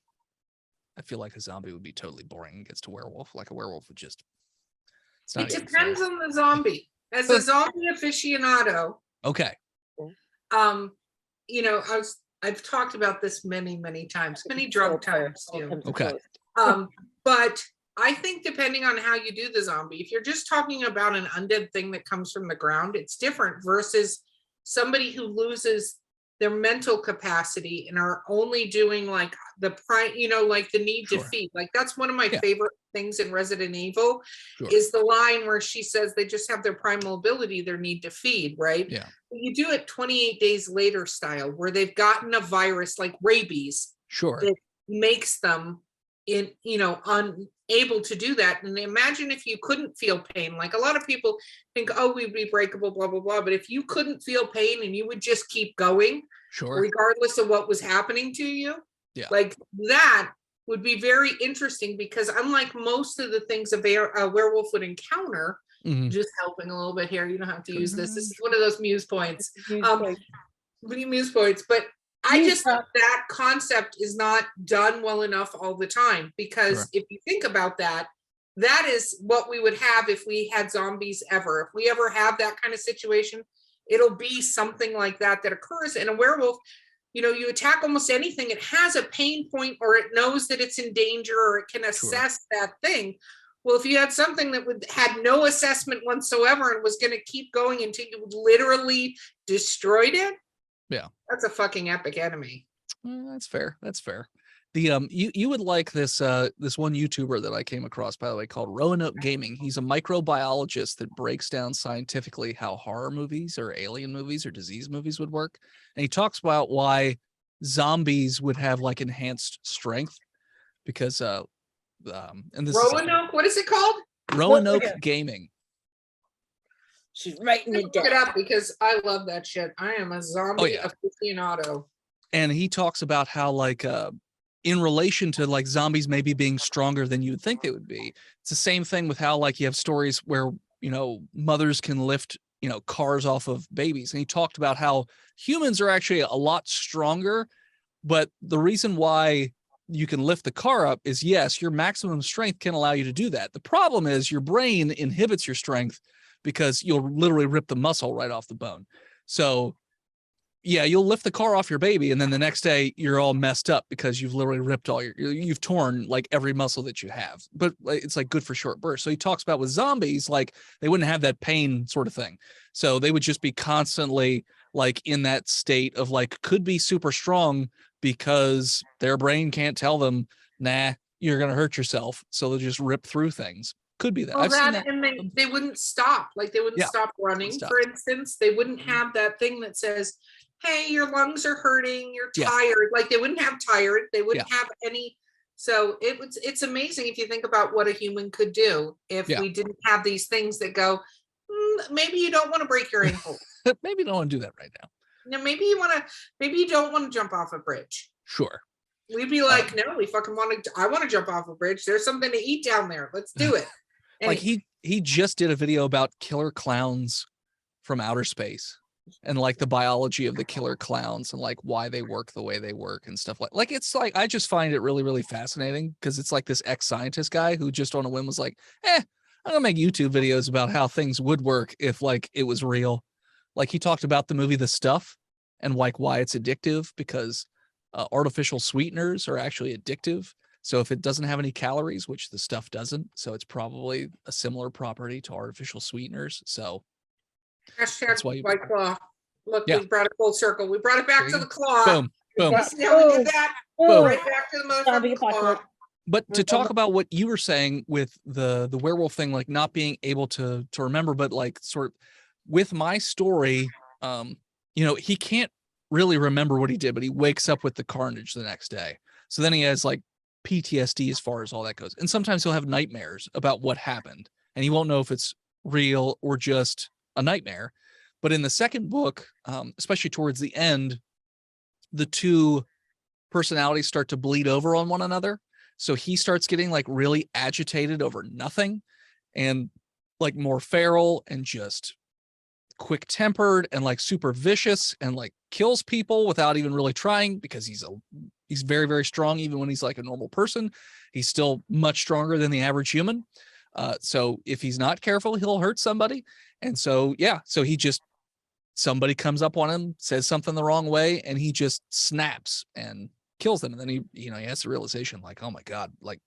I feel like a zombie would be totally boring against a werewolf. Like a werewolf would just, it depends on the zombie. As a zombie aficionado. Okay. I've talked about this many, many times, many drunk times too. Okay. But I think depending on how you do the zombie, if you're just talking about an undead thing that comes from the ground, it's different versus somebody who loses their mental capacity and are only doing like the like the need to feed. Like that's one of my favorite things in Resident Evil is the line where she says they just have their primal ability, their need to feed, right? Yeah. You do it 28 days later style where they've gotten a virus like rabies that makes them unable to do that. And imagine if you couldn't feel pain. Like a lot of people think, oh, we'd be breakable, blah, blah, blah. But if you couldn't feel pain and you would just keep going, regardless of what was happening to you, like that would be very interesting because unlike most of the things a werewolf would encounter, just helping a little bit here, you don't have to use this. This is one of those muse points. Muse points, but I just think that concept is not done well enough all the time because if you think about that, that is what we would have if we had zombies ever. If we ever have that kind of situation, it'll be something like that occurs. And a werewolf, you attack almost anything. It has a pain point or it knows that it's in danger or it can assess that thing. Well, if you had something that had no assessment whatsoever and was going to keep going until you literally destroyed it, that's a fucking epic enemy. That's fair. The you would like this one YouTuber that I came across, by the way, called Roanoke Gaming. He's a microbiologist that breaks down scientifically how horror movies or alien movies or disease movies would work. And he talks about why zombies would have like enhanced strength because and this Roanoke, what is it called? Roanoke Gaming. She's writing it down. Look it up because I love that shit. I am a zombie aficionado. And he talks about how like in relation to like zombies maybe being stronger than you would think they would be. It's the same thing with how like you have stories where, mothers can lift, cars off of babies. And he talked about how humans are actually a lot stronger, but the reason why you can lift the car up is yes, your maximum strength can allow you to do that. The problem is your brain inhibits your strength because you'll literally rip the muscle right off the bone. So yeah, you'll lift the car off your baby and then the next day you're all messed up because you've literally ripped you've torn like every muscle that you have, but it's like good for short bursts. So he talks about with zombies, like they wouldn't have that pain sort of thing. So they would just be constantly like in that state of like, could be super strong because their brain can't tell them, nah, you're going to hurt yourself. So they'll just rip through things. Could be that. Well, and they wouldn't stop. Like they wouldn't stop running. For instance, they wouldn't have that thing that says, hey, your lungs are hurting, you're tired. Like they wouldn't have tired. They wouldn't have any. So it's amazing if you think about what a human could do if we didn't have these things that go, maybe you don't want to break your ankle. Maybe you don't want to do that right now. No, maybe you don't want to jump off a bridge. Sure. We'd be like, no, we fucking I want to jump off a bridge. There's something to eat down there. Let's do it. Like he just did a video about killer clowns from outer space and like the biology of the killer clowns and like why they work the way they work and stuff like it's like I just find it really, really fascinating because it's like this ex-scientist guy who just on a whim was like, I'm gonna make YouTube videos about how things would work if like it was real. Like he talked about the movie The Stuff and like why it's addictive because artificial sweeteners are actually addictive. So if it doesn't have any calories, which the stuff doesn't, so it's probably a similar property to artificial sweeteners. So that's why White Claw. Look, Yeah. we brought it full circle. We brought it back to the claw. boom, boom. You see how we did that? Boom. Right back to the Zombie motherfucking claw. apocalypse. But to talk about what you were saying with the werewolf thing, like not being able to remember, but like sort of with my story, he can't really remember what he did, but he wakes up with the carnage the next day. So then he has like PTSD as far as all that goes. And sometimes he'll have nightmares about what happened, and he won't know if it's real or just a nightmare. But in the second book, especially towards the end, the two personalities start to bleed over on one another. So he starts getting like really agitated over nothing, and like more feral and just quick tempered and like super vicious and like kills people without even really trying, because he's very, very strong. Even when he's like a normal person, he's still much stronger than the average human. So if he's not careful, he'll hurt somebody. And so, somebody comes up on him, says something the wrong way, and he just snaps and kills them. And then he has the realization like, oh my God, like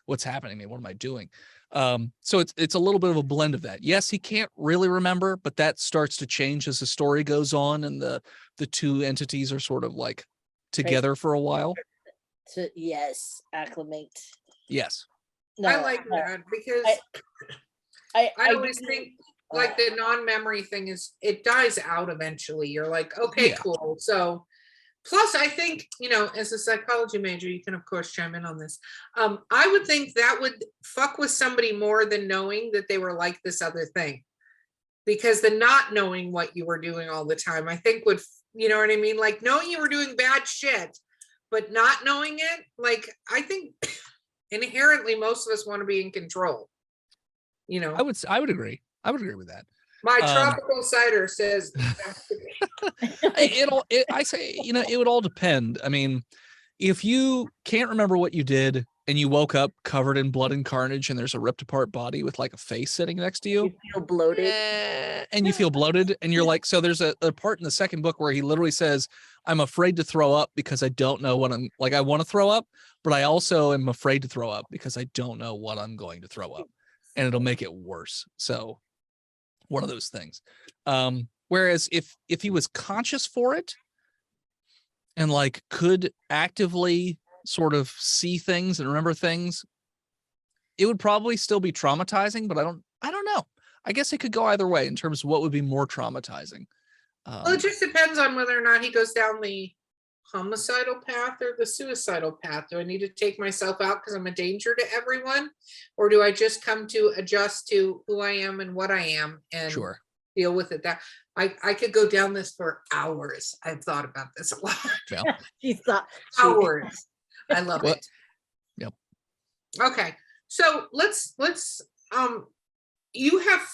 what's happening to me? What am I doing? So it's a little bit of a blend of that. Yes, he can't really remember, but that starts to change as the story goes on, and the two entities are sort of like together for a while. Yes, acclimate. Yes. No, I like that because I always think like the non-memory thing it dies out eventually. You're like, okay, Yeah. cool. So plus I think, as a psychology major, you can of course chime in on this. I would think that would fuck with somebody more than knowing that they were like this other thing, because the not knowing what you were doing all the time, I think would, you know what I mean? Like knowing you were doing bad shit, but not knowing it. Like, I think inherently most of us want to be in control, I would agree. I would agree with that. My tropical cider says it would all depend. I mean, if you can't remember what you did and you woke up covered in blood and carnage and there's a ripped apart body with like a face sitting next to you, feel bloated. And you feel bloated, and you're like, so there's a part in the second book where he literally says, I'm afraid to throw up because I don't know what I'm like. I want to throw up, but I also am afraid to throw up because I don't know what I'm going to throw up, and it'll make it worse. So one of those things. Whereas if he was conscious for it and like could actively sort of see things and remember things, it would probably still be traumatizing, but I don't know. I guess it could go either way in terms of what would be more traumatizing. well, it just depends on whether or not he goes down the homicidal path or the suicidal path. Do I need to take myself out because I'm a danger to everyone, or do I just come to adjust to who I am and what I am and Sure. deal with it? That I could go down this for hours. I've thought about this a lot. Yeah. She thought Hours. I love Well, it. yep. Okay, so let's you have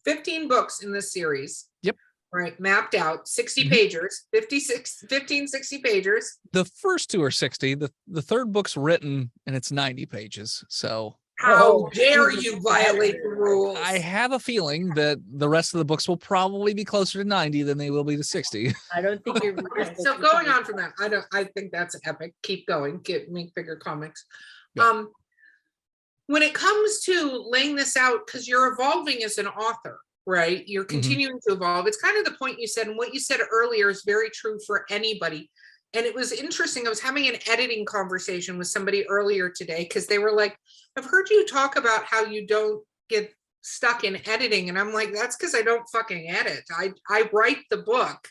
15 books in this series. Yep. Right, mapped out, 60 Mhm. pages, 60 pages. The first two are 60. The third book's written and it's 90 pages. So How Oh, dare Jesus. you violate the rules? I have a feeling that the rest of the books will probably be closer to 90 than they will be to 60. I don't think you're So going on from that, I think that's epic. Keep going. Make bigger comics. Yeah. When it comes to laying this out, because you're evolving as an author, right? You're continuing to evolve. It's kind of the point you said, and what you said earlier is very true for anybody. And it was interesting. I was having an editing conversation with somebody earlier today because they were like, I've heard you talk about how you don't get stuck in editing. And I'm like, that's because I don't fucking edit. I write the book.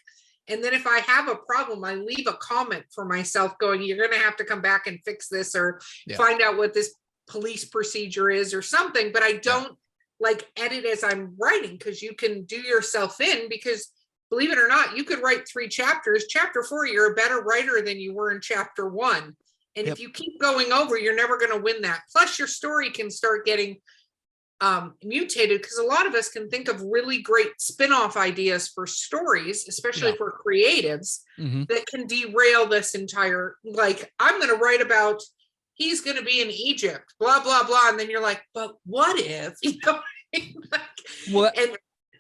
And then if I have a problem, I leave a comment for myself going, you're going to have to come back and fix this, or find out what this police procedure is or something. But I don't like edit as I'm writing, because you can do yourself in, because believe it or not, you could write 3 chapters. Chapter 4, you're a better writer than you were in chapter 1. And if you keep going over, you're never going to win that. Plus your story can start getting mutated, because a lot of us can think of really great spin-off ideas for stories, especially for creatives, that can derail this entire, like, I'm going to write about, he's going to be in Egypt, blah, blah, blah. And then you're like, but what if,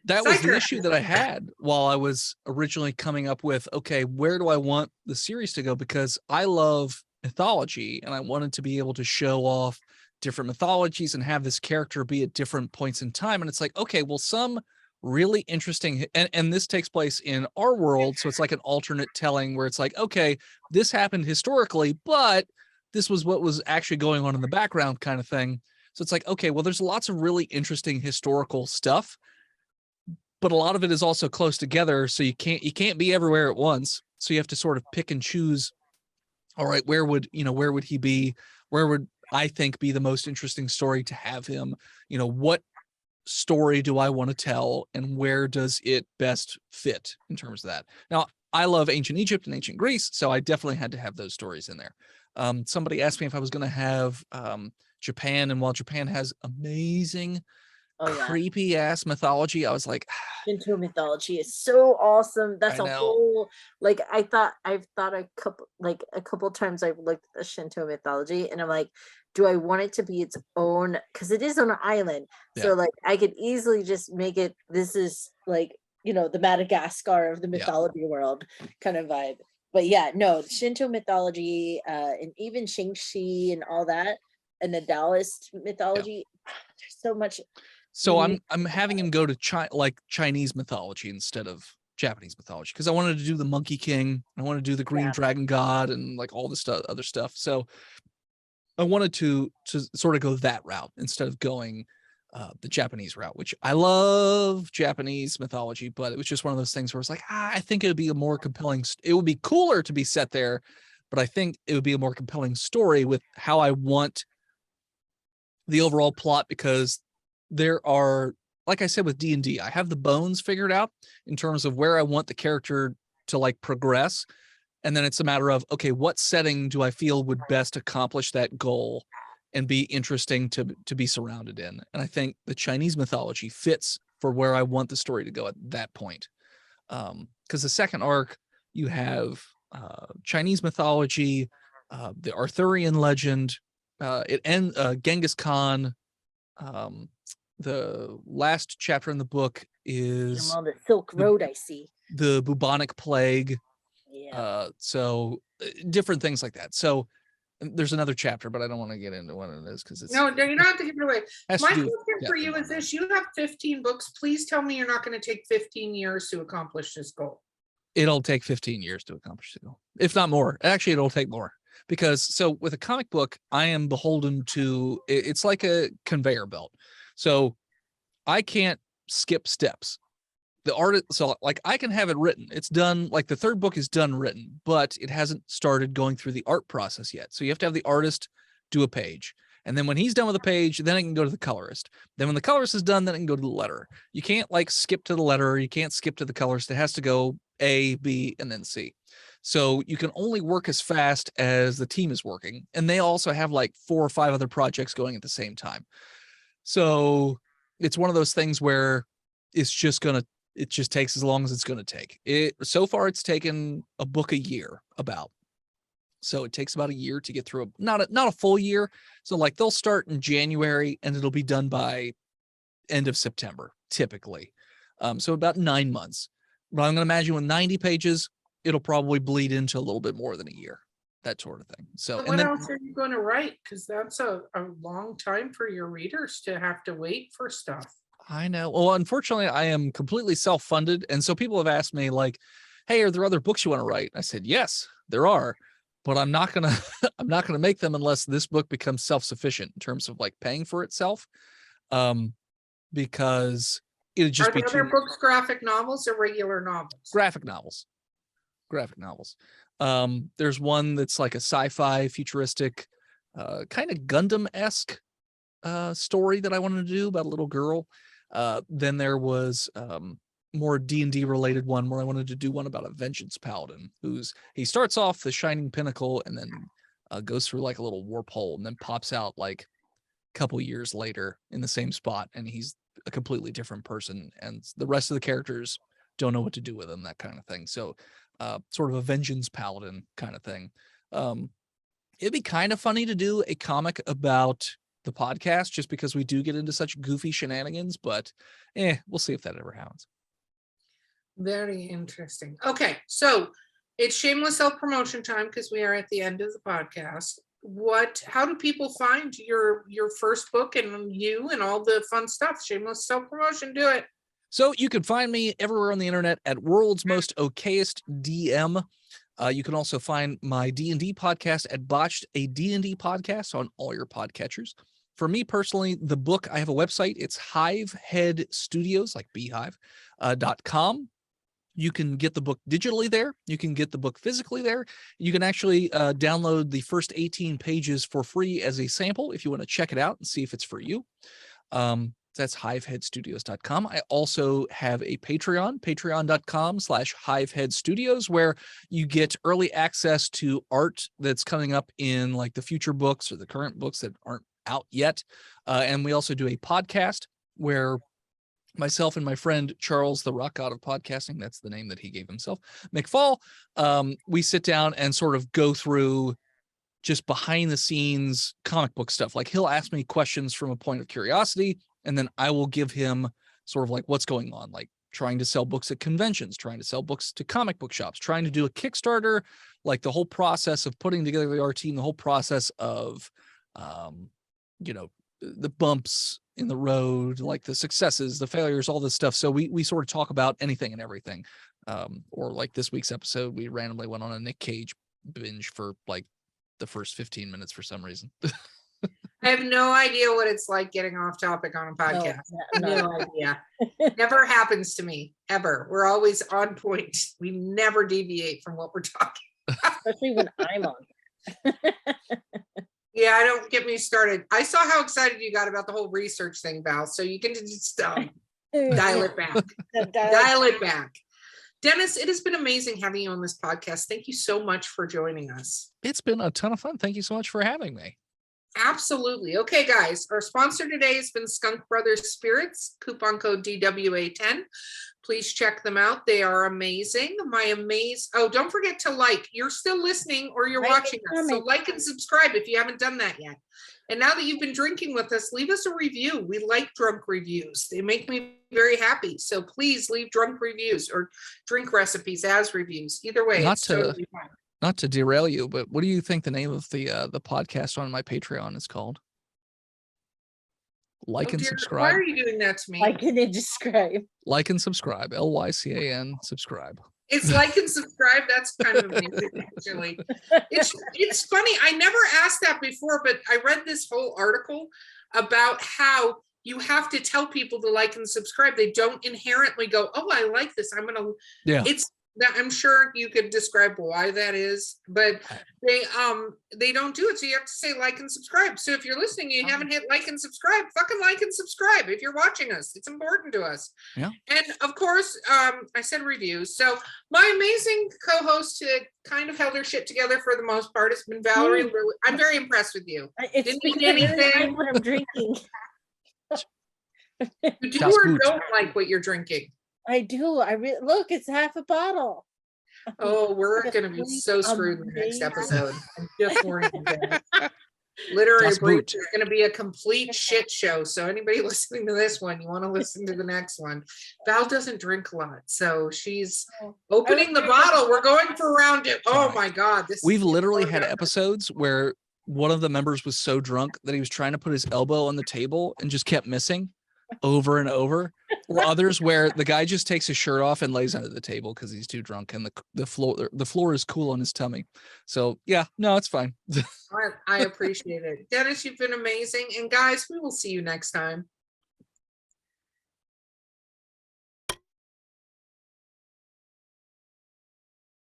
That was the issue that I had while I was originally coming up with, okay, where do I want the series to go? Because I love mythology, and I wanted to be able to show off different mythologies and have this character be at different points in time. And it's like, okay, well, some really interesting, and this takes place in our world, so it's like an alternate telling where it's like, okay, this happened historically, but this was what was actually going on in the background kind of thing. So it's like, okay, well, there's lots of really interesting historical stuff, but a lot of it is also close together, so you can't be everywhere at once. So you have to sort of pick and choose. All right, where would he be? Where would I think be the most interesting story to have him? What story do I want to tell, and where does it best fit in terms of that? Now, I love ancient Egypt and ancient Greece, so I definitely had to have those stories in there. Somebody asked me if I was going to have Japan, and while Japan has amazing, creepy ass mythology, I was like, Shinto mythology is so awesome. That's I a know. whole, like, I've thought a couple times I've looked at the Shinto mythology, and I'm like, do I want it to be its own? Because it is on an island, so like I could easily just make it. This is like the Madagascar of the mythology world kind of vibe. But yeah, no, Shinto mythology, and even Shang-Chi and all that, and the Taoist mythology. There's so much. So I'm having him go to Chinese mythology instead of Japanese mythology, because I wanted to do the Monkey King, I want to do the Green Dragon God, and like all this other stuff. So I wanted to sort of go that route instead of going the Japanese route, which I love Japanese mythology, but it was just one of those things where it's like, I think it would be a more compelling. It would be cooler to be set there, but I think it would be a more compelling story with how I want the overall plot, because there are, like I said, with D&D, I have the bones figured out in terms of where I want the character to like progress. And then it's a matter of, okay, what setting do I feel would best accomplish that goal and be interesting to be surrounded in? And I think the Chinese mythology fits for where I want the story to go at that point. Because the second arc, you have Chinese mythology, the Arthurian legend, Genghis Khan. The last chapter in the book is on the Silk Road. I see the bubonic plague. Yeah. So different things like that. So there's another chapter, but I don't want to get into what it is because it's no, you don't have to give it away. My question for you is that. this: you have 15 books. Please tell me you're not going to take 15 years to accomplish this goal. It'll take 15 years to accomplish the goal, if not more. Actually, it'll take more, because so with a comic book, I am beholden to, it's like a conveyor belt. So I can't skip steps. The artist, so like I can have it written. It's done, like the third book is done written, but it hasn't started going through the art process yet. So you have to have the artist do a page. And then when he's done with the page, then it can go to the colorist. Then when the colorist is done, then it can go to the letterer. You can't like skip to the letterer. You can't skip to the colorist. It has to go A, B, and then C. So you can only work as fast as the team is working. And they also have like 4 or 5 other projects going at the same time. So it's one of those things where it just takes as long as it's going to take. So far, it's taken a book a year about. So it takes about a year to get through not a full year. So like they'll start in January and it'll be done by end of September, typically. So about 9 months. But I'm going to imagine with 90 pages, it'll probably bleed into a little bit more than a year, that sort of thing. So what else are you going to write? Because that's a long time for your readers to have to wait for stuff. I know. Well, unfortunately, I am completely self-funded. And so people have asked me like, hey, are there other books you want to write? I said, yes, there are. But I'm not going to make them unless this book becomes self-sufficient in terms of like paying for itself. Because it'd just be other books graphic novels or regular novels? Graphic novels. There's one that's like a sci-fi futuristic, kind of Gundam-esque story that I wanted to do about a little girl. Then there was more D&D related one where I wanted to do one about a vengeance paladin he starts off the shining pinnacle and then goes through like a little warp hole and then pops out like a couple years later in the same spot, and he's a completely different person and the rest of the characters don't know what to do with him, that kind of thing. So sort of a vengeance paladin kind of thing. It'd be kind of funny to do a comic about the podcast just because we do get into such goofy shenanigans, but we'll see if that ever happens. Very interesting. Okay, so It's shameless self-promotion time because we are at the end of the podcast. How do people find your first book and you and all the fun stuff? Shameless self-promotion, do it. So you can find me everywhere on the internet at World's Most Okayest DM. You can also find my D&D podcast at Botched, a D&D podcast on all your podcatchers. For me personally, the book, I have a website. It's Hivehead Studios, like beehive.com. You can get the book digitally there. You can get the book physically there. You can actually download the first 18 pages for free as a sample if you want to check it out and see if it's for you. That's hiveheadstudios.com. I also have a Patreon, patreon.com/hiveheadstudios, where you get early access to art that's coming up in like the future books or the current books that aren't out yet. And we also do a podcast where myself and my friend Charles, the rock god of podcasting, that's the name that he gave himself, McFall, we sit down and sort of go through just behind the scenes comic book stuff. Like he'll ask me questions from a point of curiosity, and then I will give him sort of like what's going on, like trying to sell books at conventions, trying to sell books to comic book shops, trying to do a Kickstarter, like the whole process of putting together the art team, the whole process of, the bumps in the road, like the successes, the failures, all this stuff. So we sort of talk about anything and everything. Or like this week's episode, we randomly went on a Nick Cage binge for like the first 15 minutes for some reason. I have no idea what it's like getting off topic on a podcast. No idea. Never happens to me, ever. We're always on point. We never deviate from what we're talking about. Especially when I'm on. Yeah, don't get me started. I saw how excited you got about the whole research thing, Val. So you can just dial it back. Dial it back. Dennis, it has been amazing having you on this podcast. Thank you so much for joining us. It's been a ton of fun. Thank you so much for having me. Absolutely. Okay, guys, our sponsor today has been Skunk Brothers Spirits, coupon code DWA10. Please check them out. They are amazing. Oh, don't forget to like. You're still listening or you're watching us. So like and subscribe if you haven't done that yet. And now that you've been drinking with us, leave us a review. We like drunk reviews. They make me very happy. So please leave drunk reviews or drink recipes as reviews. Either way, it's totally fine. Not to derail you, but what do you think the name of the podcast on my Patreon is called? Like and subscribe. Why are you doing that to me? Like and subscribe. Like and subscribe. LYCAN subscribe. It's like and subscribe. That's kind of amazing, actually. It's funny. I never asked that before, but I read this whole article about how you have to tell people to like and subscribe. They don't inherently go, "Oh, I like this. I'm gonna." Yeah. I'm sure you could describe why that is, but they don't do it. So you have to say like and subscribe. So if you're listening, you haven't hit like and subscribe, fucking like and subscribe. If you're watching us, it's important to us. Yeah. And of course, I said reviews. So my amazing co-host kind of held her shit together for the most part. It's been Valerie. Really, I'm very impressed with you. Didn't need anything. What I'm drinking. You do or don't like what you're drinking? I do. Look, it's half a bottle. Oh, we're going to be so screwed in the next episode. I'm just warning you guys. Literary Breach is going to be a complete shit show. So anybody listening to this one, you want to listen to the next one. Val doesn't drink a lot, so she's opening the bottle. We're going for round two. Oh my God. We've literally had episodes where one of the members was so drunk that he was trying to put his elbow on the table and just kept missing over and over. Or others where the guy just takes his shirt off and lays under the table because he's too drunk, and the floor is cool on his tummy. So yeah, no, it's fine. I appreciate it. Dennis, you've been amazing. And guys, we will see you next time.